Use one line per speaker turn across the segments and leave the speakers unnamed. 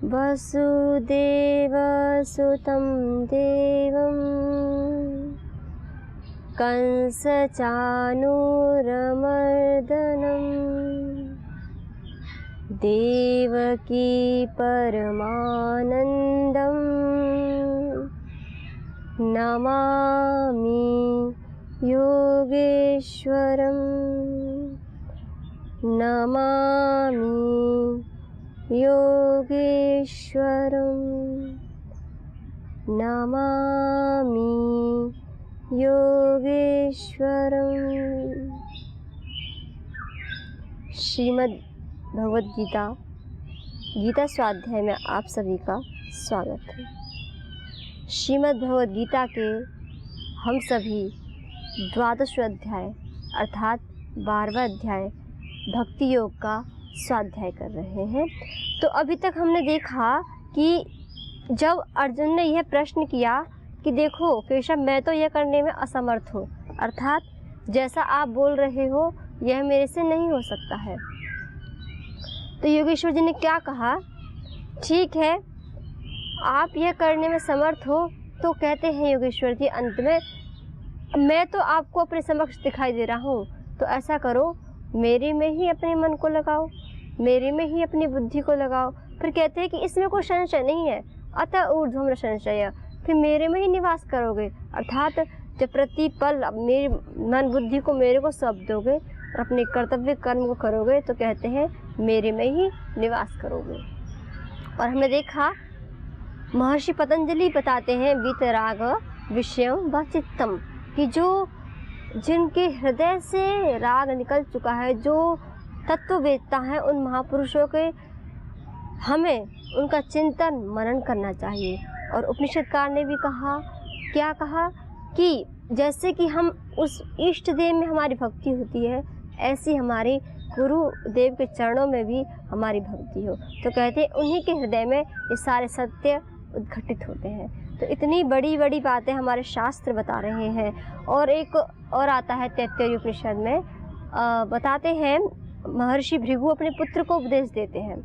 वसुदेवसुतं देवं कंसचाणूरमर्दनं देवकी परमानन्दं नमामि योगेश्वरं नमामि योगेश्वरं नमामि योगेश्वरं। श्रीमद् भगवद गीता गीता स्वाध्याय में आप सभी का स्वागत है। श्रीमद् भगवद गीता के हम सभी द्वादश अध्याय अर्थात 12वां अध्याय भक्ति योग का स्वाध्याय कर रहे हैं। तो अभी तक हमने देखा कि जब अर्जुन ने यह प्रश्न किया कि देखो केशव, मैं तो यह करने में असमर्थ हूँ, अर्थात जैसा आप बोल रहे हो यह मेरे से नहीं हो सकता है। तो योगेश्वर जी ने क्या कहा, ठीक है आप यह करने में समर्थ हो, तो कहते हैं योगेश्वर जी अंत में, मैं तो आपको अपने समक्ष दिखाई दे रहा हूँ, तो ऐसा करो मेरे में ही अपने मन को लगाओ, मेरे में ही अपनी बुद्धि को लगाओ। फिर कहते हैं कि इसमें कोई संशय नहीं है, अतः ऊर्ध्वं न संशय, फिर मेरे में ही निवास करोगे, अर्थात जब प्रतिपल मेरी मन बुद्धि को मेरे को सौंप दोगे और अपने कर्तव्य कर्म को करोगे तो कहते हैं मेरे में ही निवास करोगे। और हमने देखा महर्षि पतंजलि बताते हैं वीतराग विषयम व चित्तम, कि जो जिनके हृदय से राग निकल चुका है, जो तत्ववेत्ता हैं, उन महापुरुषों के हमें उनका चिंतन मनन करना चाहिए। और उपनिषदकार ने भी कहा, क्या कहा कि जैसे कि हम उस इष्ट देव में हमारी भक्ति होती है, ऐसी हमारी गुरुदेव के चरणों में भी हमारी भक्ति हो। तो कहते हैं उन्हीं के हृदय में ये सारे सत्य उद्घटित होते हैं। तो इतनी बड़ी बड़ी बातें हमारे शास्त्र बता रहे हैं। और एक और आता है तैत्तिरीय उपनिषद में, बताते हैं महर्षि भृगु अपने पुत्र को उपदेश देते हैं।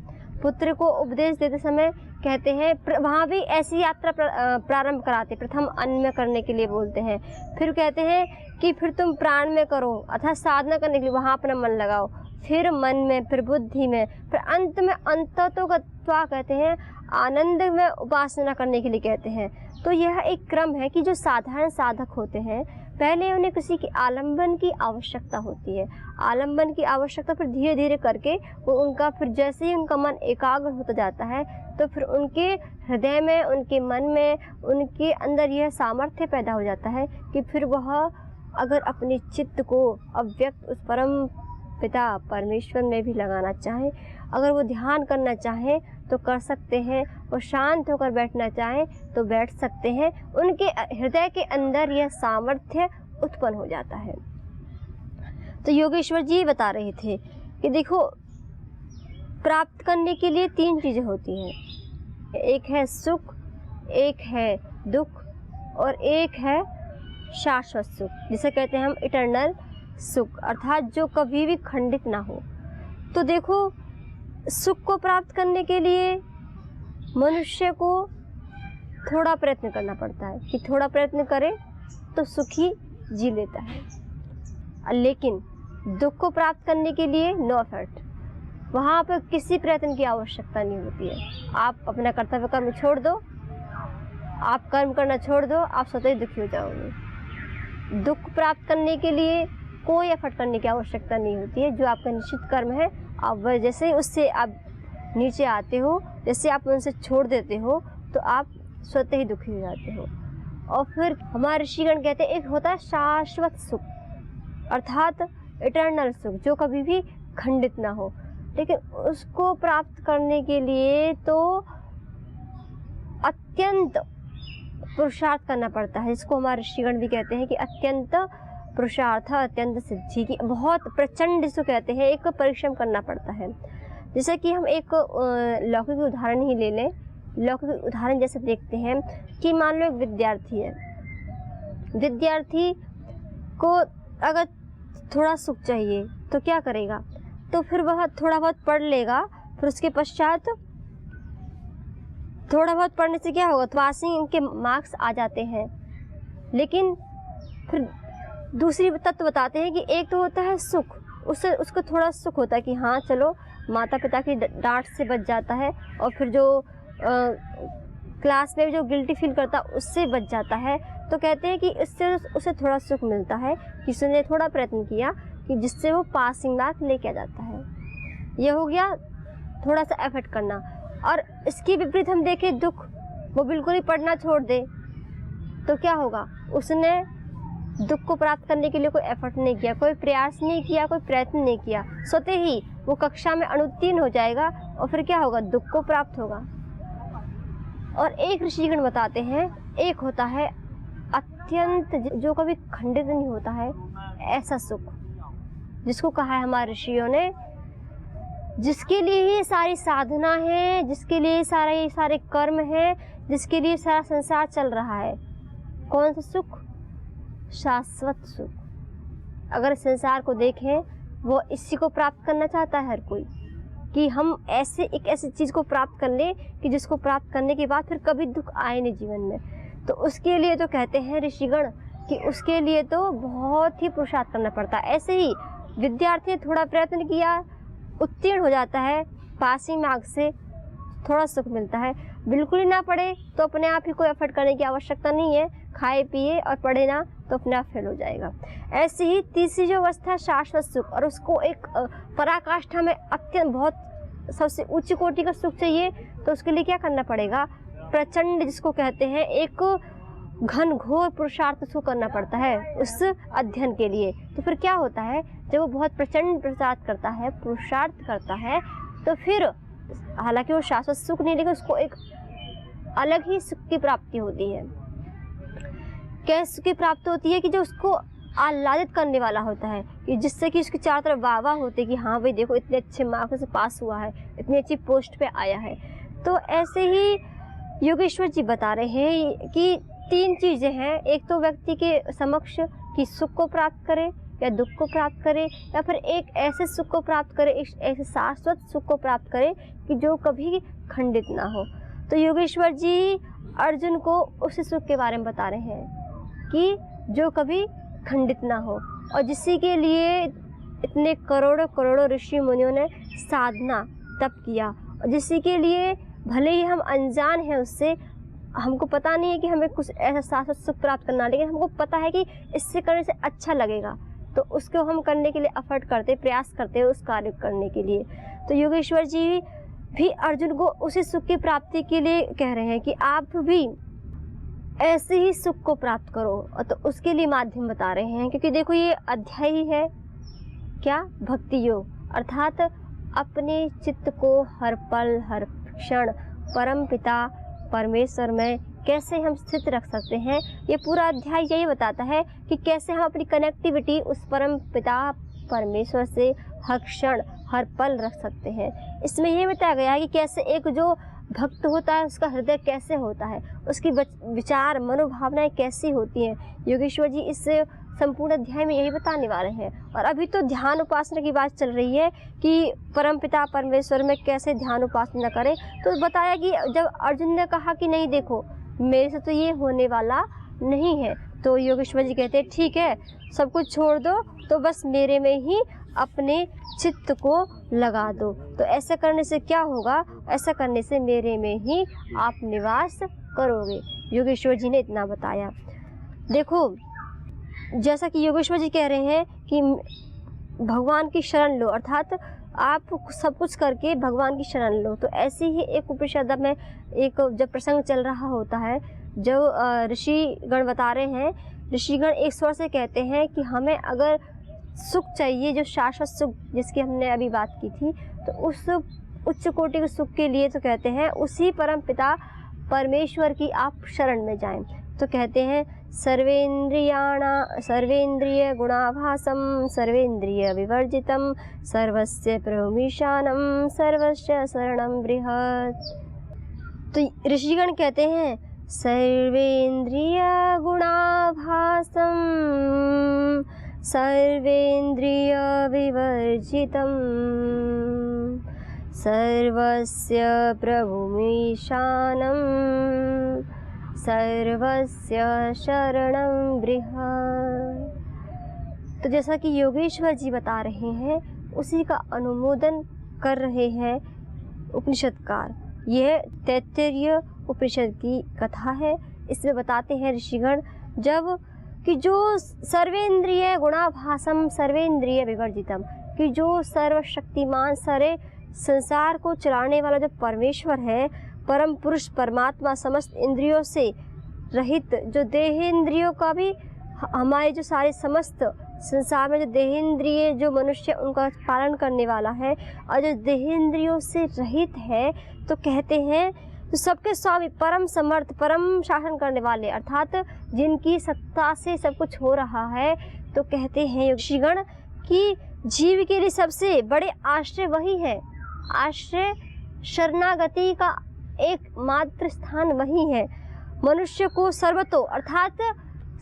पुत्र को उपदेश देते समय कहते हैं, वहाँ भी ऐसी यात्रा प्रारंभ कराते, प्रथम अन्न में करने के लिए बोलते हैं, फिर कहते हैं कि फिर तुम प्राण में करो, अर्थात साधना करने के लिए वहाँ अपना मन लगाओ, फिर मन में, फिर बुद्धि में, फिर अंत में अंततो गत्वा कहते हैं आनंद में उपासना करने के लिए कहते हैं। तो यह एक क्रम है कि जो साधारण साधक होते हैं पहले उन्हें किसी की आलंबन की आवश्यकता होती है, आलंबन की आवश्यकता, फिर धीरे धीरे करके वो उनका फिर जैसे ही उनका मन एकाग्र होता जाता है तो फिर उनके हृदय में, उनके मन में, उनके अंदर यह सामर्थ्य पैदा हो जाता है कि फिर वह अगर अपने चित्त को अव्यक्त उस परम पिता परमेश्वर में भी लगाना चाहें, अगर वो ध्यान करना चाहें तो कर सकते हैं, और शांत होकर बैठना चाहें तो बैठ सकते हैं। उनके हृदय के अंदर यह सामर्थ्य उत्पन्न हो जाता है। तो योगेश्वर जी बता रहे थे कि देखो प्राप्त करने के लिए 3 चीज़ें होती हैं, एक है सुख, एक है दुख, और एक है शाश्वत सुख, जिसे कहते हैं हम इटर्नल सुख, अर्थात जो कभी भी खंडित ना हो। तो देखो सुख को प्राप्त करने के लिए मनुष्य को थोड़ा प्रयत्न करना पड़ता है, कि थोड़ा प्रयत्न करे तो सुखी जी लेता है। लेकिन दुख को प्राप्त करने के लिए नो एफर्ट, वहाँ पर किसी प्रयत्न की आवश्यकता नहीं होती है। आप अपना कर्तव्य कर्म छोड़ दो, आप कर्म करना छोड़ दो, आप स्वतः ही दुखी हो जाओगे। दुख प्राप्त करने के लिए कोई एफर्ट करने की आवश्यकता नहीं होती है। जो आपका निश्चित कर्म है, आप वह जैसे ही उससे आप नीचे आते हो, जैसे आप उनसे छोड़ देते हो तो आप स्वतः ही दुखी हो जाते हो। और फिर हमारे ऋषिगण कहते हैं एक होता है शाश्वत सुख, अर्थात इटर्नल सुख, जो कभी भी खंडित ना हो। लेकिन उसको प्राप्त करने के लिए तो अत्यंत पुरुषार्थ करना पड़ता है, जिसको हमारे ऋषिगण भी कहते हैं कि अत्यंत पुरुषार्थ अत्यंत सिद्धि की, बहुत प्रचंड इसको कहते हैं, एक परिश्रम करना पड़ता है। जैसे कि हम एक लौकिक उदाहरण ही ले लें। लौकिक उदाहरण जैसे देखते हैं कि मान लो एक विद्यार्थी है, विद्यार्थी को अगर थोड़ा सुख चाहिए तो क्या करेगा, तो फिर वह थोड़ा बहुत पढ़ लेगा, फिर उसके पश्चात थोड़ा बहुत पढ़ने से क्या होगा, तो पासिंग के मार्क्स आ जाते हैं। लेकिन फिर दूसरी तत्व बताते हैं कि एक तो होता है सुख, उससे उसको थोड़ा सुख होता है कि हाँ चलो माता पिता की डांट से बच जाता है, और फिर जो क्लास में जो गिल्टी फील करता है उससे बच जाता है। तो कहते हैं कि इससे उसे थोड़ा सुख मिलता है कि उसने थोड़ा प्रयत्न किया कि जिससे वो पासिंग मार्क लेके आ जाता है। ये हो गया थोड़ा सा एफर्ट करना। और इसके विपरीत हम देखें दुख, वो बिल्कुल ही पढ़ना छोड़ दे तो क्या होगा, उसने दुख को प्राप्त करने के लिए कोई एफर्ट नहीं किया, कोई प्रयास नहीं किया, कोई प्रयत्न नहीं किया, स्वतः ही वो कक्षा में अनुत्तीर्ण हो जाएगा और फिर क्या होगा, दुख को प्राप्त होगा। और एक ऋषिगण बताते हैं, एक होता है अत्यंत जो कभी खंडित नहीं होता है ऐसा सुख, जिसको कहा है हमारे ऋषियों ने, जिसके लिए ही सारी साधना है, जिसके लिए सारे कर्म है, जिसके लिए सारा संसार चल रहा है। कौन सा सुख? शाश्वत सुख। अगर संसार को देखें, वो इसी को प्राप्त करना चाहता है हर कोई, कि हम एक ऐसी चीज़ को प्राप्त कर लें कि जिसको प्राप्त करने के बाद फिर कभी दुख आए नहीं जीवन में। तो उसके लिए तो कहते हैं ऋषिगण कि उसके लिए तो बहुत ही पुरुषार्थ करना पड़ता है। ऐसे ही विद्यार्थी ने थोड़ा प्रयत्न किया, उत्तीर्ण हो जाता है, पासिंग मार्क्स से थोड़ा सुख मिलता है। बिल्कुल ही ना पढ़े तो अपने आप ही कोई एफर्ट करने की आवश्यकता नहीं है, खाए पिए और पढ़े ना तो अपने आप फेल हो जाएगा। ऐसे ही तीसरी जो अवस्था शाश्वत सुख, और उसको एक पराकाष्ठा में अत्यंत बहुत सबसे उच्च कोटि का सुख चाहिए, तो उसके लिए क्या करना पड़ेगा, प्रचंड जिसको कहते हैं एक घनघोर पुरुषार्थ उसको करना पड़ता है उस अध्ययन के लिए। तो फिर क्या होता है, जब वो बहुत प्रचंड पुरुषार्थ करता है तो फिर हालांकि वो शाश्वत सुख नहीं, लेकिन उसको एक अलग ही सुख की प्राप्ति होती है। कैसे सुख की प्राप्ति होती है कि जो उसको आह्लादित करने वाला होता है, कि जिससे कि उसकी चारों तरफ वाह वाह होती है कि हाँ भाई देखो इतने अच्छे मार्क्स से पास हुआ है, इतनी अच्छी पोस्ट पे आया है। तो ऐसे ही योगेश्वर जी बता रहे हैं कि 3 चीज़ें हैं, एक तो व्यक्ति के समक्ष कि सुख को प्राप्त करे या दुख को प्राप्त करे, या फिर एक ऐसे सुख को प्राप्त करे, एक ऐसे शाश्वत सुख को प्राप्त करे कि जो कभी खंडित ना हो। तो योगेश्वर जी अर्जुन को उस सुख के बारे में बता रहे हैं कि जो कभी खंडित ना हो, और जिसके के लिए इतने करोड़ों करोड़ों ऋषि मुनियों ने साधना तप किया, और जिसके के लिए भले ही हम अनजान हैं उससे, हमको पता नहीं है कि हमें कुछ ऐसा शाश्वत सुख प्राप्त करना, लेकिन हमको पता है कि इससे करने से अच्छा लगेगा, तो उसको हम करने के लिए एफर्ट करते, प्रयास करते हैं उस कार्य करने के लिए। तो योगेश्वर जी भी अर्जुन को उसी सुख की प्राप्ति के लिए कह रहे हैं कि आप भी ऐसे ही सुख को प्राप्त करो, और तो उसके लिए माध्यम बता रहे हैं। क्योंकि देखो ये अध्याय ही है क्या, भक्ति योग, अर्थात अपने चित्त को हर पल हर क्षण परम पिता परमेश्वर में कैसे हम स्थित रख सकते हैं। ये पूरा अध्याय यही बताता है कि कैसे हम अपनी कनेक्टिविटी उस परम पिता परमेश्वर से हर क्षण हर पल रख सकते हैं। इसमें ये बताया गया है कि कैसे एक जो भक्त होता है उसका हृदय कैसे होता है, उसकी विचार मनोभावनाएं कैसी होती हैं। योगेश्वर जी इस संपूर्ण अध्याय में यही बताने वाले हैं। और अभी तो ध्यान उपासना की बात चल रही है कि परमपिता परमेश्वर में कैसे ध्यान उपासना करें। तो बताया कि जब अर्जुन ने कहा कि नहीं देखो मेरे से तो ये होने वाला नहीं है, तो योगेश्वर जी कहते हैं ठीक है सब कुछ छोड़ दो, तो बस मेरे में ही अपने चित्त को लगा दो। तो ऐसा करने से क्या होगा, ऐसा करने से मेरे में ही आप निवास करोगे। योगेश्वर जी ने इतना बताया। देखो जैसा कि योगेश्वर जी कह रहे हैं कि भगवान की शरण लो, अर्थात आप सब कुछ करके भगवान की शरण लो। तो ऐसे ही एक उपनिषद में एक जब प्रसंग चल रहा होता है, जो ऋषिगण बता रहे हैं, ऋषिगण एक स्वर से कहते हैं कि हमें अगर सुख चाहिए, जो शाश्वत सुख जिसकी हमने अभी बात की थी, तो उस उच्च कोटि के सुख के लिए तो कहते हैं उसी परम पिता परमेश्वर की आप शरण में जाएं। तो कहते हैं सर्वेन्द्रिय गुणाभासम सर्वेन्द्रिय विवर्जितम सर्वस्य प्रभुमीशानम सर्वस्य शरणं बृहत्। तो ऋषिगण कहते हैं सर्वेन्द्रिय गुणाभासम सर्वेन्द्रिय विवर्जितम सर्वस्य प्रभुमीशानं सर्वस्य शरणं बृहत्। तो जैसा कि योगेश्वर जी बता रहे हैं, उसी का अनुमोदन कर रहे हैं उपनिषदकार। यह तैत्तिरीय उपनिषद की कथा है। इसमें बताते हैं ऋषिगण जब कि जो सर्वेंद्रिय गुणाभासम सर्वेंद्रिय विवर्जितम, कि जो सर्वशक्तिमान सारे संसार को चलाने वाला जो परमेश्वर है, परम पुरुष परमात्मा, समस्त इंद्रियों से रहित, जो देहेंद्रियों का भी हमारे जो सारे समस्त संसार में जो देहेंद्रिय जो मनुष्य उनका पालन करने वाला है, और जो देहेंद्रियों से रहित है, तो कहते हैं तो सबके स्वामी, परम समर्थ, परम शासन करने वाले, अर्थात जिनकी सत्ता से सब कुछ हो रहा है। तो कहते हैं ऋषिगण कि जीव के लिए सबसे बड़े आश्रय वही है। आश्रय शरणागति का एकमात्र स्थान वही है। मनुष्य को सर्वतो, अर्थात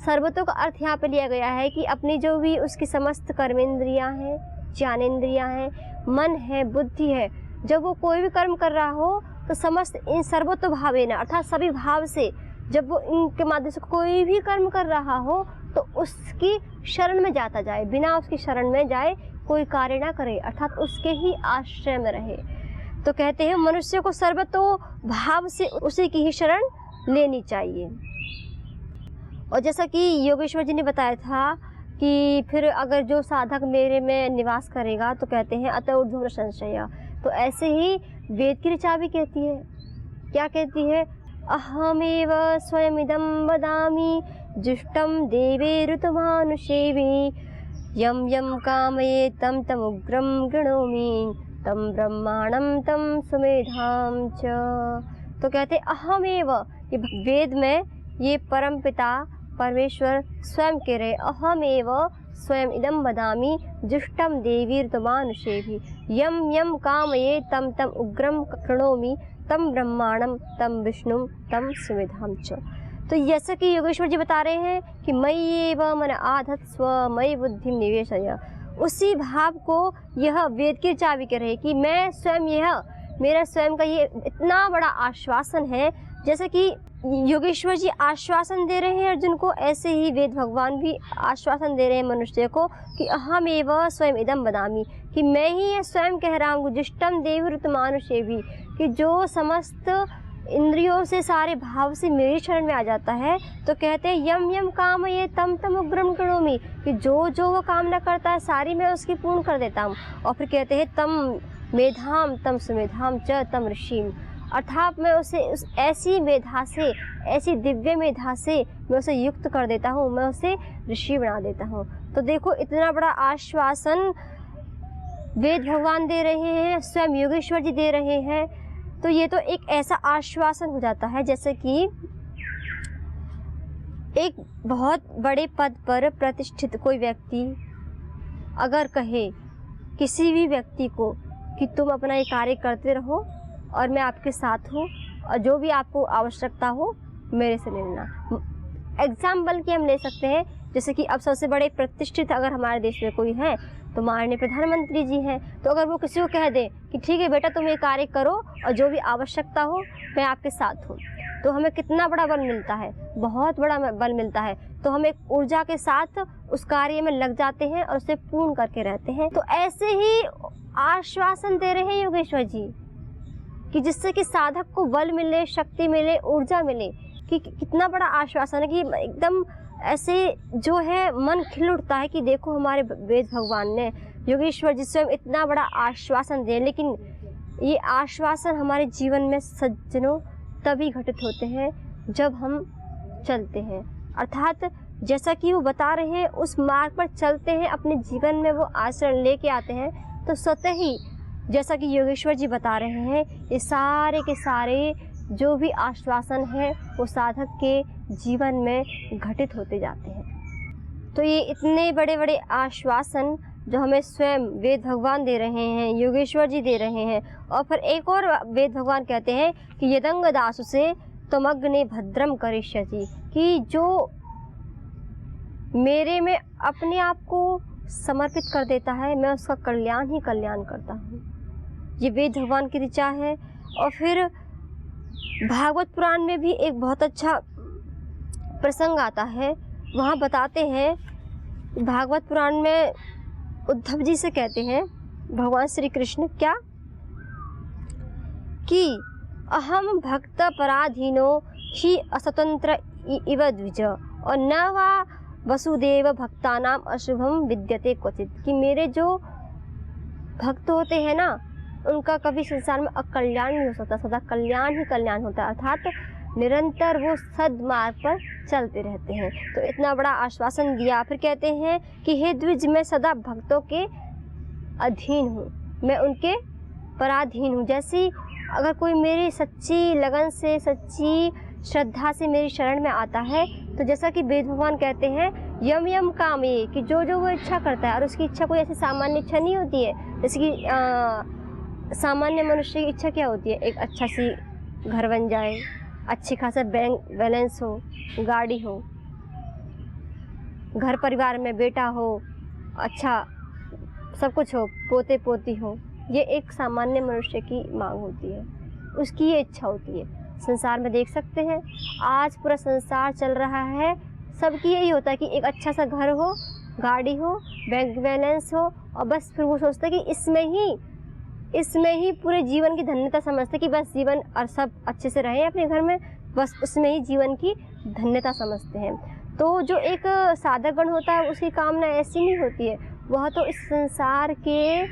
सर्वतो का अर्थ यहाँ पे लिया गया है कि अपनी जो भी उसकी समस्त कर्मेंद्रियाँ हैं, ज्ञानेंद्रियाँ हैं, मन है, बुद्धि है, जब वो कोई भी कर्म कर रहा हो तो समस्त इन सर्वतो भावेन, अर्थात सभी भाव से जब वो इनके माध्यम से कोई भी कर्म कर रहा हो तो उसकी शरण में जाता जाए, बिना उसकी शरण में जाए कोई कार्य ना करे, अर्थात उसके ही आश्रय में रहे। तो कहते हैं मनुष्य को सर्वतो भाव से उसी की ही शरण लेनी चाहिए। और जैसा कि योगेश्वर जी ने बताया था कि फिर अगर जो साधक मेरे में निवास करेगा, तो कहते हैं अत ऊर्ध्वं संशय। तो ऐसे ही वेद की ऋचा भी कहती है, क्या कहती है? अहमेव स्वयमिदं वदामि जुष्टं देवैरुतमानुषेभि यं यं कामये तं तमुग्रं गृणोमि तं ब्रह्माणं तं सुमेधां च। तो कहते अहमेव, ये वेद में ये परम पिता परमेश्वर स्वयं कह रहे, अहमेव स्वयं इदं वदामि जुष्टं देवीर्तमानुषेभि यं यं कामये तं तम उग्रं कृणोमि तं ब्रह्माणं तं विष्णुं तं सुमेधां च। तो जैसा कि योगेश्वर जी बता रहे हैं कि मयि एव मन आधत्स्व मयि बुद्धिं निवेशय, उसी भाव को यह वेद की ऋचा भी कह रहे कि मैं स्वयं, यह मेरा स्वयं का ये इतना बड़ा आश्वासन है। जैसे कि योगेश्वर जी आश्वासन दे रहे हैं अर्जुन को, ऐसे ही वेद भगवान भी आश्वासन दे रहे हैं मनुष्य को कि अहम एव स्वयं इदम वदामि, कि मैं ही ये स्वयं कह रहा हूँ, जुष्टम देवृतमानुषेभि, कि जो समस्त इंद्रियों से सारे भाव से मेरी शरण में आ जाता है, तो कहते हैं यम यम काम ये तम तम उग्रम करोमि, कि जो जो वो कामना करता है सारी मैं उसकी पूर्ण कर देता हूँ। और फिर कहते हैं तम मेधाम तम सुमेधाम च तम ऋषिम, अर्थात मैं उसे उस ऐसी मेधा से, ऐसी दिव्य मेधा से मैं उसे युक्त कर देता हूँ, मैं उसे ऋषि बना देता हूँ। तो देखो इतना बड़ा आश्वासन वेद भगवान दे रहे हैं, स्वयं योगेश्वर जी दे रहे हैं। तो ये तो एक ऐसा आश्वासन हो जाता है जैसे कि एक बहुत बड़े पद पर प्रतिष्ठित कोई व्यक्ति अगर कहे किसी भी व्यक्ति को कि तुम अपना ये कार्य करते रहो और मैं आपके साथ हूँ, और जो भी आपको आवश्यकता हो मेरे से ले लेना। एग्जाम्पल की हम ले सकते हैं, जैसे कि अब सबसे बड़े प्रतिष्ठित अगर हमारे देश में कोई है तो माननीय प्रधानमंत्री जी हैं। तो अगर वो किसी को कह दें कि ठीक है बेटा तुम ये कार्य करो और जो भी आवश्यकता हो मैं आपके साथ हूँ, तो हमें कितना बड़ा बल मिलता है, बहुत बड़ा बल मिलता है। तो हम एक ऊर्जा के साथ उस कार्य में लग जाते हैं और उसे पूर्ण करके रहते हैं। तो ऐसे ही आश्वासन दे रहे हैं योगेश्वर जी कि जिससे कि साधक को बल मिले, शक्ति मिले, ऊर्जा मिले। कि कितना बड़ा आश्वासन है कि एकदम ऐसे जो है मन खिल उठता है कि देखो हमारे वेद भगवान ने, योगेश्वर जी स्वयं इतना बड़ा आश्वासन दे। लेकिन ये आश्वासन हमारे जीवन में सज्जनों तभी घटित होते हैं जब हम चलते हैं, अर्थात जैसा कि वो बता रहे हैं उस मार्ग पर चलते हैं, अपने जीवन में वो आचरण लेके आते हैं, तो स्वतः ही जैसा कि योगेश्वर जी बता रहे हैं ये सारे के सारे जो भी आश्वासन है वो साधक के जीवन में घटित होते जाते हैं। तो ये इतने बड़े बड़े आश्वासन जो हमें स्वयं वेद भगवान दे रहे हैं, योगेश्वर जी दे रहे हैं। और फिर एक और वेद भगवान कहते हैं कि यदंग दासु से तमग्ने भद्रम करिष्यति, कि जो मेरे में अपने आप को समर्पित कर देता है मैं उसका कल्याण ही कल्याण करता हूँ। ये वेद भगवान की ऋचा है। और फिर भागवत पुराण में भी एक बहुत अच्छा प्रसंग आता है। वहाँ बताते हैं, भागवत पुराण में उद्धव जी से कहते हैं भगवान श्री कृष्ण क्या कि अहम भक्त पराधीनो ही अस्वतंत्र इव द्विज और न वा वसुदेव भक्तानाम अशुभम विद्यते क्वचित, कि मेरे जो भक्त होते हैं ना उनका कभी संसार में अकल्याण नहीं हो सकता, सदा कल्याण ही कल्याण होता है, अर्थात निरंतर वो सद्मार्ग पर चलते रहते हैं। तो इतना बड़ा आश्वासन दिया। फिर कहते हैं कि हे द्विज, मैं सदा भक्तों के अधीन हूँ, मैं उनके पराधीन हूँ। जैसी अगर कोई मेरी सच्ची लगन से, सच्ची श्रद्धा से मेरी शरण में आता है, तो जैसा कि वेद भगवान कहते हैं यम यम काम ये, कि जो जो वो इच्छा करता है, और उसकी इच्छा कोई ऐसी सामान्य इच्छा नहीं होती है। जैसे कि सामान्य मनुष्य की इच्छा क्या होती है, एक अच्छा सी घर बन जाए, अच्छी खासा बैंक बैलेंस हो, गाड़ी हो, घर परिवार में बेटा हो, अच्छा सब कुछ हो, पोते पोती हो। ये एक सामान्य मनुष्य की मांग होती है, उसकी ये इच्छा होती है। संसार में देख सकते हैं आज पूरा संसार चल रहा है, सबकी यही होता है कि एक अच्छा सा घर हो, गाड़ी हो, बैंक बैलेंस हो, और बस फिर वो सोचते हैं कि इसमें ही पूरे जीवन की धन्यता समझते कि बस जीवन और सब अच्छे से रहे अपने घर में, बस उसमें ही जीवन की धन्यता समझते हैं। तो जो एक साधक गण होता है उसकी कामना ऐसी नहीं होती है, वह तो इस संसार के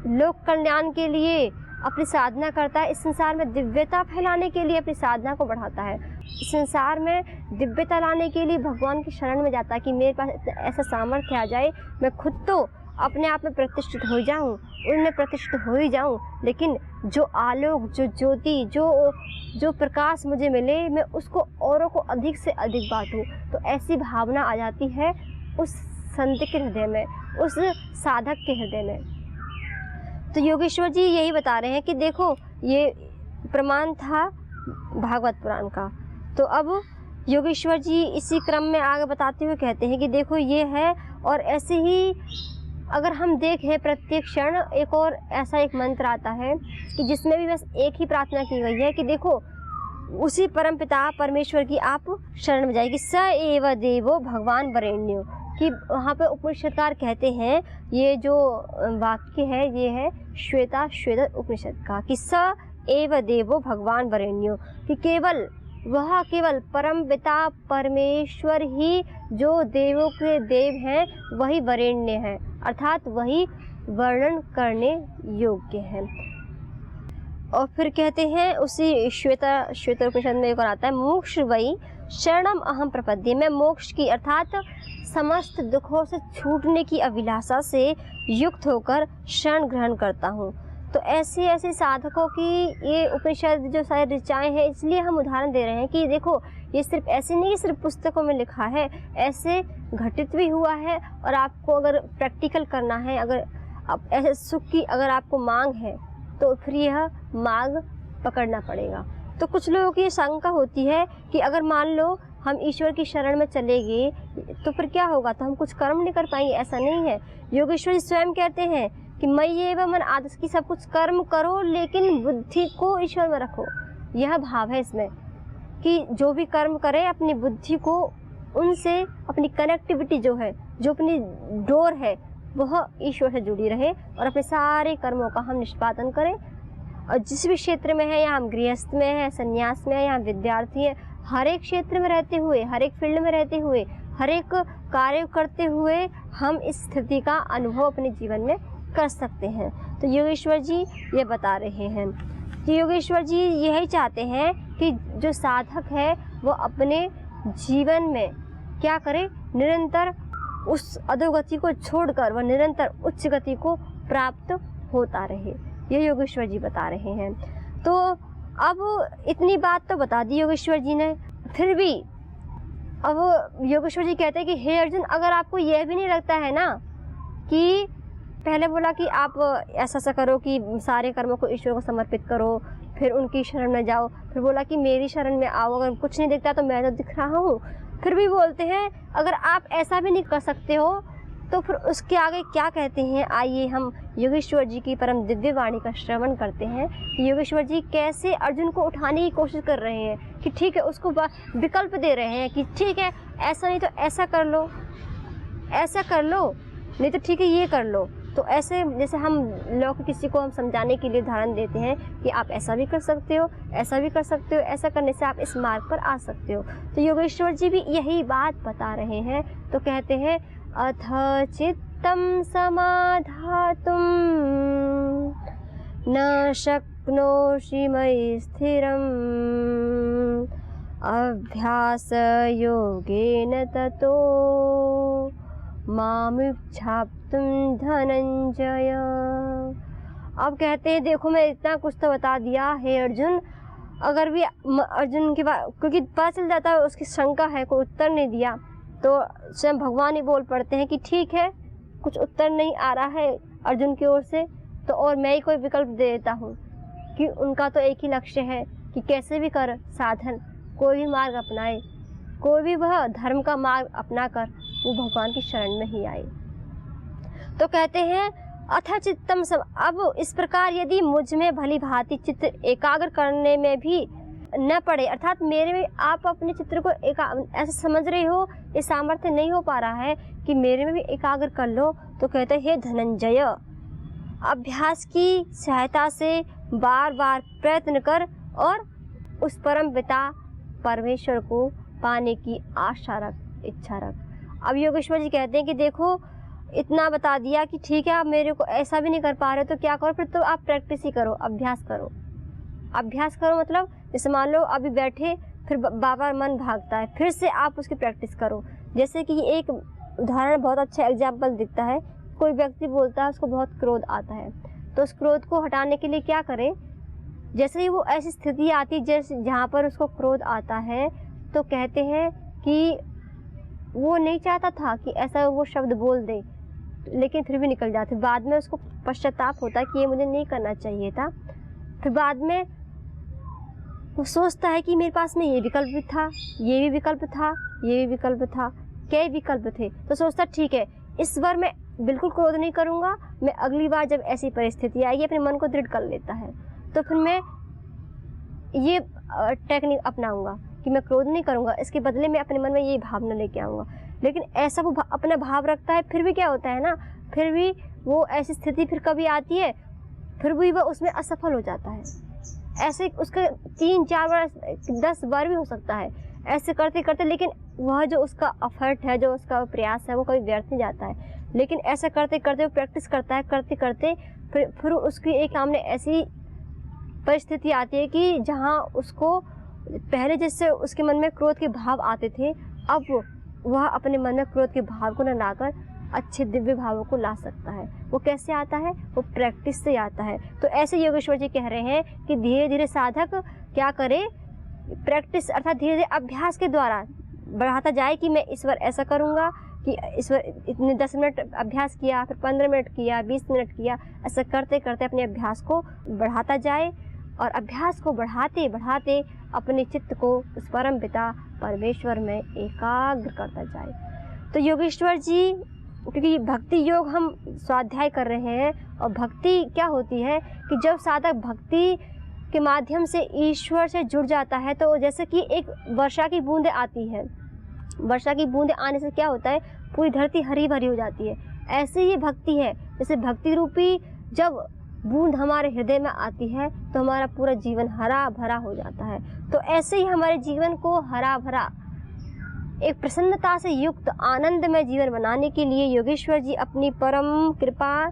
लोक कल्याण के लिए अपनी साधना करता है, इस संसार में दिव्यता फैलाने के लिए अपनी साधना को बढ़ाता है, इस संसार में दिव्यता लाने के लिए भगवान की शरण में जाता है कि मेरे पास ऐसा सामर्थ्य आ जाए, मैं खुद तो अपने आप में प्रतिष्ठित हो जाऊं, उनमें प्रतिष्ठित हो ही जाऊं, लेकिन जो आलोक, जो ज्योति, जो प्रकाश मुझे मिले, मैं उसको औरों को अधिक से अधिक बांटूं। तो ऐसी भावना आ जाती है उस संत के हृदय में, उस साधक के हृदय में। तो योगेश्वर जी यही बता रहे हैं कि देखो, ये प्रमाण था भागवत पुराण का। तो अब योगेश्वर जी इसी क्रम में आगे बताते हुए कहते हैं कि देखो ये है, और ऐसे ही अगर हम देखें प्रत्येक क्षण एक और ऐसा एक मंत्र आता है कि जिसमें भी बस एक ही प्रार्थना की गई है कि देखो उसी परमपिता परमेश्वर की आप शरण में जाएगी, स एव देवो भगवान वरेण्यो, कि वहाँ पे उपनिषदकार कहते हैं, ये जो वाक्य है ये है श्वेता उपनिषद का, कि स एव देवो भगवान वरेण्यो, कि केवल परम पिता परमेश्वर ही जो देवों के देव हैं वही वरेण्य हैं, अर्थात वही वर्णन करने योग्य हैं। और फिर कहते हैं उसी श्वेता उपनिषद में एक और आता है, मोक्ष वही शरणम अहम प्रपद्ये, मैं मोक्ष की अर्थात समस्त दुखों से छूटने की अभिलाषा से युक्त होकर शरण ग्रहण करता हूँ। तो ऐसे साधकों की ये उपनिषद जो सारी ऋचाएँ हैं, इसलिए हम उदाहरण दे रहे हैं कि देखो ये सिर्फ ऐसे नहीं कि सिर्फ पुस्तकों में लिखा है, ऐसे घटित भी हुआ है। और आपको अगर प्रैक्टिकल करना है, अगर आप ऐसे सुख की अगर आपको मांग है, तो फिर यह मार्ग पकड़ना पड़ेगा। तो कुछ लोगों की ये शंका होती है कि अगर मान लो हम ईश्वर की शरण में चले गए तो फिर क्या होगा, तो हम कुछ कर्म नहीं कर पाएंगे। ऐसा नहीं है, योगेश्वर जी स्वयं कहते हैं कि मयि एव मन आदर्श, की सब कुछ कर्म करो लेकिन बुद्धि को ईश्वर में रखो। यह भाव है इसमें कि जो भी कर्म करे अपनी बुद्धि को उनसे, अपनी कनेक्टिविटी जो है, जो अपनी डोर है, वह ईश्वर से जुड़ी रहे और अपने सारे कर्मों का हम निष्पादन करें। और जिस भी क्षेत्र में है, या हम गृहस्थ में है, संन्यास में है, या हम विद्यार्थी हैं, हर एक क्षेत्र में रहते हुए, हर एक फील्ड में रहते हुए, हर एक कार्य करते हुए हम इस स्थिति का अनुभव अपने जीवन में कर सकते हैं। तो योगेश्वर जी ये बता रहे हैं कि योगेश्वर जी यही चाहते हैं कि जो साधक है वो अपने जीवन में क्या करे, निरंतर उस अधोगति को छोड़कर वह निरंतर उच्च गति को प्राप्त होता रहे। ये योगेश्वर जी बता रहे हैं। तो अब इतनी बात तो बता दी योगेश्वर जी ने, फिर भी अब योगेश्वर जी कहते हैं कि हे अर्जुन, अगर आपको यह भी नहीं लगता है ना कि पहले बोला कि आप ऐसा करो कि सारे कर्मों को ईश्वर को समर्पित करो, फिर उनकी शरण में जाओ, फिर बोला कि मेरी शरण में आओ, अगर कुछ नहीं दिखता तो मैं तो दिख रहा हूँ। फिर भी बोलते हैं अगर आप ऐसा भी नहीं कर सकते हो तो फिर उसके आगे क्या कहते हैं, आइए हम योगेश्वर जी की परम दिव्य वाणी का श्रवण करते हैं कि योगेश्वर जी कैसे अर्जुन को उठाने की कोशिश कर रहे हैं कि ठीक है, उसको विकल्प दे रहे हैं कि ठीक है, ऐसा नहीं तो ऐसा कर लो, ऐसा कर लो, नहीं तो ठीक है ये कर लो। तो ऐसे जैसे हम लोग किसी को हम समझाने के लिए उदाहरण देते हैं कि आप ऐसा भी कर सकते हो, ऐसा भी कर सकते हो, ऐसा करने से आप इस मार्ग पर आ सकते हो। तो योगेश्वर जी भी यही बात बता रहे हैं। तो कहते हैं अथ चित्तं समाधातुं न शक्नोषि मयि स्थिरम् अभ्यास योगेन ततो मामिच्छाप्तुं धनंजय। अब कहते हैं देखो मैं इतना कुछ तो बता दिया है अर्जुन, अगर भी अर्जुन के बाद क्योंकि पता चल जाता है उसकी शंका है, कोई उत्तर नहीं दिया, तो स्वयं भगवान ही बोल पड़ते हैं कि ठीक है, कुछ उत्तर नहीं आ रहा है अर्जुन की ओर से, तो और मैं ही कोई विकल्प दे देता हूँ कि उनका तो एक ही लक्ष्य है कि कैसे भी कर साधन, कोई भी मार्ग अपनाए, कोई भी वह धर्म का मार्ग अपना कर वो भगवान की शरण में ही आए। तो कहते हैं अथ चित्तम सब, अब इस प्रकार यदि मुझ में भली भांति चित्त एकाग्र करने में भी न पड़े, अर्थात मेरे में आप अपने चित्र को ऐसा समझ रहे हो, ये सामर्थ्य नहीं हो पा रहा है कि मेरे में भी एकाग्र कर लो, तो कहते हैं हे धनंजय, अभ्यास की सहायता से बार बार प्रयत्न कर और उस परम पिता परमेश्वर को पाने की आशा रख, इच्छा रख। अब योगेश्वर जी कहते हैं कि देखो इतना बता दिया कि ठीक है, आप मेरे को ऐसा भी नहीं कर पा रहे तो क्या करो, फिर तो आप प्रैक्टिस ही करो, अभ्यास करो। अभ्यास करो मतलब जैसे मान लो अभी बैठे, फिर बार मन भागता है, फिर से आप उसकी प्रैक्टिस करो। जैसे कि एक उदाहरण बहुत अच्छा एग्जाम्पल दिखता है, कोई व्यक्ति बोलता है उसको बहुत क्रोध आता है, तो उस क्रोध को हटाने के लिए क्या करें, जैसे ही वो ऐसी स्थिति आती जैसे जहाँ पर उसको क्रोध आता है, तो कहते हैं कि वो नहीं चाहता था कि ऐसा वो शब्द बोल दे, लेकिन फिर भी निकल जाते, बाद में उसको पश्चाताप होता है कि ये मुझे नहीं करना चाहिए था। फिर बाद में वो सोचता है कि मेरे पास में ये विकल्प भी था, ये भी विकल्प था, ये भी विकल्प था, कई विकल्प थे, तो सोचता ठीक है इस बार मैं बिल्कुल क्रोध नहीं करूँगा, मैं अगली बार जब ऐसी परिस्थिति आएगी अपने मन को दृढ़ कर लेता है, तो फिर मैं ये टेक्निक अपनाऊंगा कि मैं क्रोध नहीं करूँगा, इसके बदले में अपने मन में ये भावना लेके आऊँगा। लेकिन ऐसा वो अपना भाव रखता है, फिर भी क्या होता है ना, फिर भी वो ऐसी स्थिति फिर कभी आती है, फिर भी वह उसमें असफल हो जाता है। ऐसे उसके 3-4 बार 10 बार भी हो सकता है ऐसे करते करते, लेकिन वह जो उसका एफर्ट है, जो उसका प्रयास है, वो कभी व्यर्थ नहीं जाता है। लेकिन ऐसा करते करते वो प्रैक्टिस करता है, करते करते फिर उसकी एक सामने ऐसी परिस्थिति आती है कि जहाँ उसको पहले जैसे उसके मन में क्रोध के भाव आते थे, अब वह अपने मन में क्रोध के भाव को न लाकर अच्छे दिव्य भावों को ला सकता है। वो कैसे आता है, वो प्रैक्टिस से आता है। तो ऐसे योगेश्वर जी कह रहे हैं कि धीरे धीरे साधक क्या करे, प्रैक्टिस अर्थात धीरे धीरे अभ्यास के द्वारा बढ़ाता जाए कि मैं इस बार ऐसा करूँगा कि इस बार इतने 10 मिनट अभ्यास किया, फिर 15 मिनट किया, 20 मिनट किया, ऐसा करते करते अपने अभ्यास को बढ़ाता जाए और अभ्यास को बढ़ाते बढ़ाते अपने चित्त को उस परम पिता परमेश्वर में एकाग्र करता जाए। तो योगेश्वर जी, क्योंकि भक्ति योग हम स्वाध्याय कर रहे हैं, और भक्ति क्या होती है कि जब साधक भक्ति के माध्यम से ईश्वर से जुड़ जाता है, तो जैसे कि एक वर्षा की बूंदें आती है, वर्षा की बूंदें आने से क्या होता है, पूरी धरती हरी भरी हो जाती है। ऐसे ही भक्ति है, जैसे भक्ति रूपी जब बूंद हमारे हृदय में आती है तो हमारा पूरा जीवन हरा भरा हो जाता है। तो ऐसे ही हमारे जीवन को हरा भरा एक प्रसन्नता से युक्त आनंदमय जीवन बनाने के लिए योगेश्वर जी अपनी परम कृपा,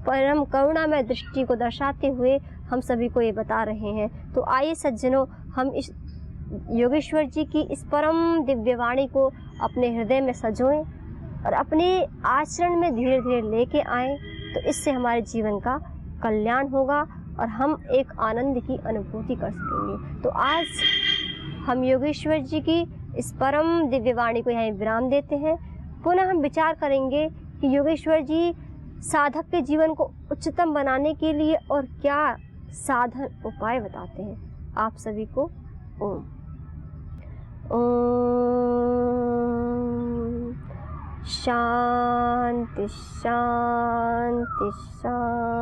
परम करुणा में दृष्टि को दर्शाते हुए हम सभी को ये बता रहे हैं। तो आइए सज्जनों, हम इस योगेश्वर जी की इस परम दिव्य वाणी को अपने हृदय में सजोएं और अपने आचरण में धीरे धीरे लेके आएं, तो इससे हमारे जीवन का कल्याण होगा और हम एक आनंद की अनुभूति कर सकेंगे। तो आज हम योगेश्वर जी की इस परम दिव्य वाणी को यहाँ विराम देते हैं। पुनः हम विचार करेंगे कि योगेश्वर जी साधक के जीवन को उच्चतम बनाने के लिए और क्या साधन उपाय बताते हैं। आप सभी को ओम। ओम शांति शांति शांति।